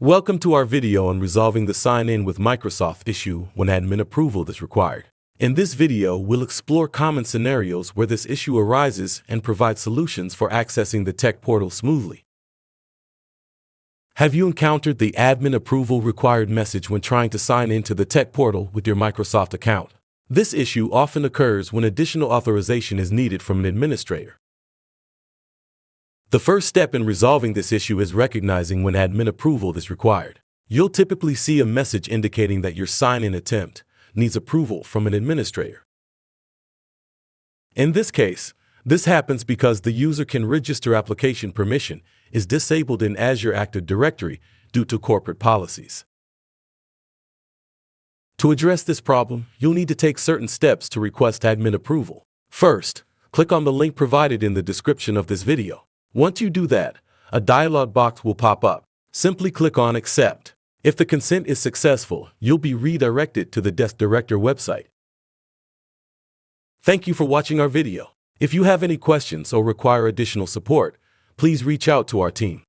Welcome to our video on resolving the sign-in with Microsoft issue when admin approval is required. In this video, we'll explore common scenarios where this issue arises and provide solutions for accessing the tech portal smoothly. Have you encountered the admin approval required message when trying to sign into the tech portal with your Microsoft account? This issue often occurs when additional authorization is needed from an administrator. The first step in resolving this issue is recognizing when admin approval is required. You'll typically see a message indicating that your sign-in attempt needs approval from an administrator. In this case, this happens because the user can register application permission is disabled in Azure Active Directory due to corporate policies. To address this problem, you'll need to take certain steps to request admin approval. First, click on the link provided in the description of this video. Once you do that, a dialog box will pop up. Simply click on Accept. If the consent is successful, you'll be redirected to the DeskDirector website. Thank you for watching our video. If you have any questions or require additional support, please reach out to our team.